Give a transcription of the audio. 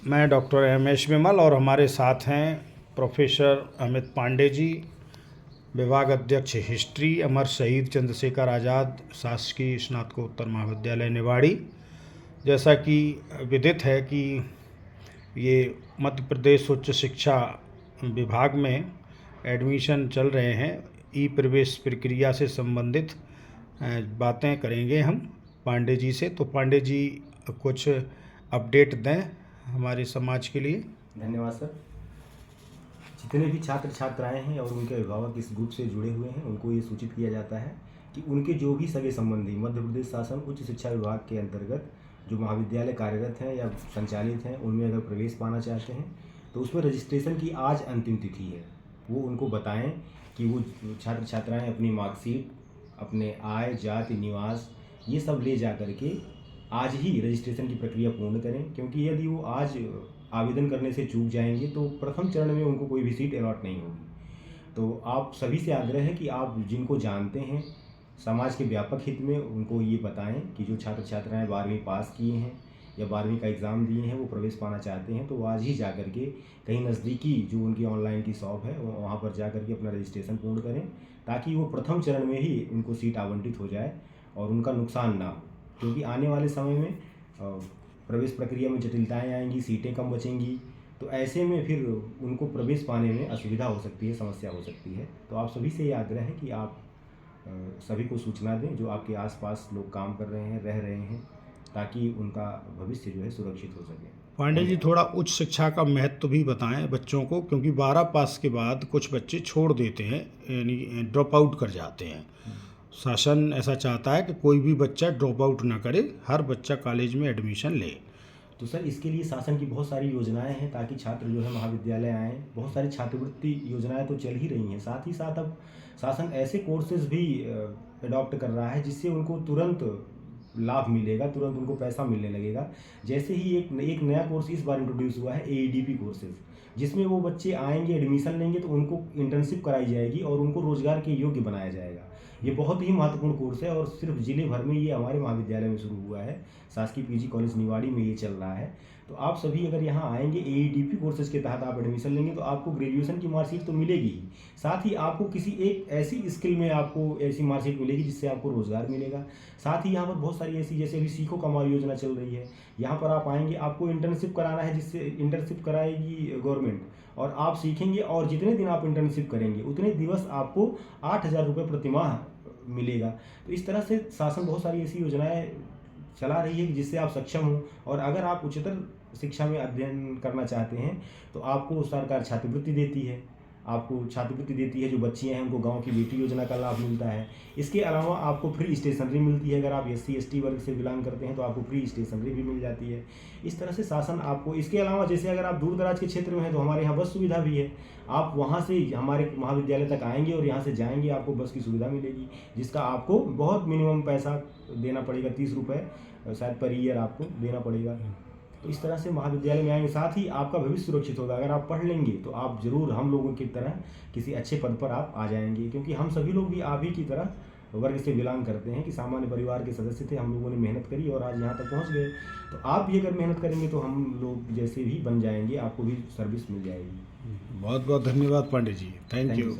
मैं doctor MS. विमल और हमारे साथ हैं प्रोफेसर अमित पांडे जी, विभाग अध्यक्ष हिस्ट्री, अमर शहीद चंद्रशेखर आज़ाद शासकीय स्नातकोत्तर महाविद्यालय निवाड़ी। जैसा कि विदित है कि ये मध्य प्रदेश उच्च शिक्षा विभाग में एडमिशन चल रहे हैं, ई प्रवेश प्रक्रिया से संबंधित बातें करेंगे हम पांडे जी से। तो पांडे जी कुछ अपडेट दें हमारे समाज के लिए। धन्यवाद सर। जितने भी छात्र छात्राएं हैं और उनके अभिभावक इस ग्रुप से जुड़े हुए हैं, उनको ये सूचित किया जाता है कि उनके जो भी सगे संबंधी मध्य प्रदेश शासन उच्च शिक्षा विभाग के अंतर्गत जो महाविद्यालय कार्यरत हैं या संचालित हैं, उनमें अगर प्रवेश पाना चाहते हैं तो उसमें रजिस्ट्रेशन की आज अंतिम तिथि है। वो उनको बताएं कि वो छात्र छात्राएँ अपनी मार्कशीट, अपने आय, जाति, निवास ये सब ले जा करके आज ही रजिस्ट्रेशन की प्रक्रिया पूर्ण करें, क्योंकि यदि वो आज आवेदन करने से चूक जाएंगे तो प्रथम चरण में उनको कोई भी सीट अलॉट नहीं होगी। तो आप सभी से आग्रह है कि आप जिनको जानते हैं समाज के व्यापक हित में उनको ये बताएं कि जो छात्र छात्राएं 12वीं पास किए हैं या 12वीं का एग्ज़ाम दिए हैं, वो प्रवेश पाना चाहते हैं तो वो आज ही जा कर के कहीं नज़दीकी जो उनकी ऑनलाइन की शॉप है वहाँ पर जा कर के अपना रजिस्ट्रेशन पूर्ण करें, ताकि वो प्रथम चरण में ही उनको सीट आवंटित हो जाए और उनका नुकसान ना हो। क्योंकि आने वाले समय में प्रवेश प्रक्रिया में जटिलताएं आएंगी, सीटें कम बचेंगी, तो ऐसे में फिर उनको प्रवेश पाने में असुविधा हो सकती है, समस्या हो सकती है। तो आप सभी से ये आग्रह है कि आप सभी को सूचना दें जो आपके आसपास लोग काम कर रहे हैं, रह रहे हैं, ताकि उनका भविष्य जो है सुरक्षित हो सके। पांडे जी थोड़ा उच्च शिक्षा का महत्व भी बताएं बच्चों को, क्योंकि 12 पास के बाद कुछ बच्चे छोड़ देते हैं, यानी ड्रॉप आउट कर जाते हैं। शासन ऐसा चाहता है कि कोई भी बच्चा ड्रॉप आउट ना करे, हर बच्चा कॉलेज में एडमिशन ले। तो सर इसके लिए शासन की बहुत सारी योजनाएं हैं ताकि छात्र जो है महाविद्यालय आएँ। बहुत सारी छात्रवृत्ति योजनाएं तो चल ही रही हैं, साथ ही साथ अब शासन ऐसे कोर्सेज भी अडॉप्ट कर रहा है जिससे उनको तुरंत लाभ मिलेगा, तुरंत उनको पैसा मिलने लगेगा। जैसे ही एक नया कोर्स इस बार इंट्रोड्यूस हुआ है, AEDP कोर्सेज, जिसमें वो बच्चे आएंगे, एडमिशन लेंगे तो उनको इंटर्नशिप कराई जाएगी और उनको रोजगार के योग्य बनाया जाएगा। ये बहुत ही महत्वपूर्ण कोर्स है और सिर्फ जिले भर में ये हमारे महाविद्यालय में शुरू हुआ है, शासकीय PG कॉलेज निवाड़ी में ये चल रहा है। तो आप सभी अगर यहाँ आएंगे, AEDP कोर्सेज के तहत आप एडमिशन लेंगे तो आपको ग्रेजुएशन की मार्कशीट तो मिलेगी ही, साथ ही आपको किसी एक ऐसी स्किल में आपको ऐसी मार्कशीट मिलेगी जिससे आपको रोजगार मिलेगा। साथ ही यहाँ पर बहुत सारी ऐसी, जैसे अभी सीखो कमाओ योजना चल रही है, यहाँ पर आप आएंगे, आपको इंटर्नशिप कराना है, जिससे इंटर्नशिप कराएगी गवर्नमेंट और आप सीखेंगे और जितने दिन आप इंटर्नशिप करेंगे उतने दिवस आपको 8,000 रुपये प्रतिमाह मिलेगा। तो इस तरह से शासन बहुत सारी ऐसी योजनाएं चला रही है कि जिससे आप सक्षम हो, और अगर आप उच्चतर शिक्षा में अध्ययन करना चाहते हैं तो आपको सरकार छात्रवृत्ति देती है, जो बच्चियां हैं उनको गांव की बेटी योजना का लाभ मिलता है। इसके अलावा आपको फ्री स्टेशनरी मिलती है, अगर आप SC ST वर्ग से बिलोंग करते हैं तो आपको फ्री स्टेशनरी भी मिल जाती है। इस तरह से शासन आपको, इसके अलावा जैसे अगर आप दूर दराज के क्षेत्र में हैं तो हमारे यहाँ बस सुविधा भी है, आप वहाँ से हमारे महाविद्यालय तक आएंगे और यहाँ से जाएंगे, आपको बस की सुविधा मिलेगी, जिसका आपको बहुत मिनिमम पैसा देना पड़ेगा, 30 रुपये शायद पर ईयर आपको देना पड़ेगा। तो इस तरह से महाविद्यालय में आएंगे, साथ ही आपका भविष्य सुरक्षित होगा। अगर आप पढ़ लेंगे तो आप जरूर हम लोगों की तरह किसी अच्छे पद पर आप आ जाएंगे, क्योंकि हम सभी लोग भी आप ही की तरह वर्ग से बिलोंग करते हैं कि सामान्य परिवार के सदस्य थे, हम लोगों ने मेहनत करी और आज यहाँ तक पहुँच गए। तो आप भी अगर मेहनत करेंगे तो हम लोग जैसे भी बन जाएंगे, आपको भी सर्विस मिल जाएगी। बहुत बहुत धन्यवाद पांडे जी, थैंक यू।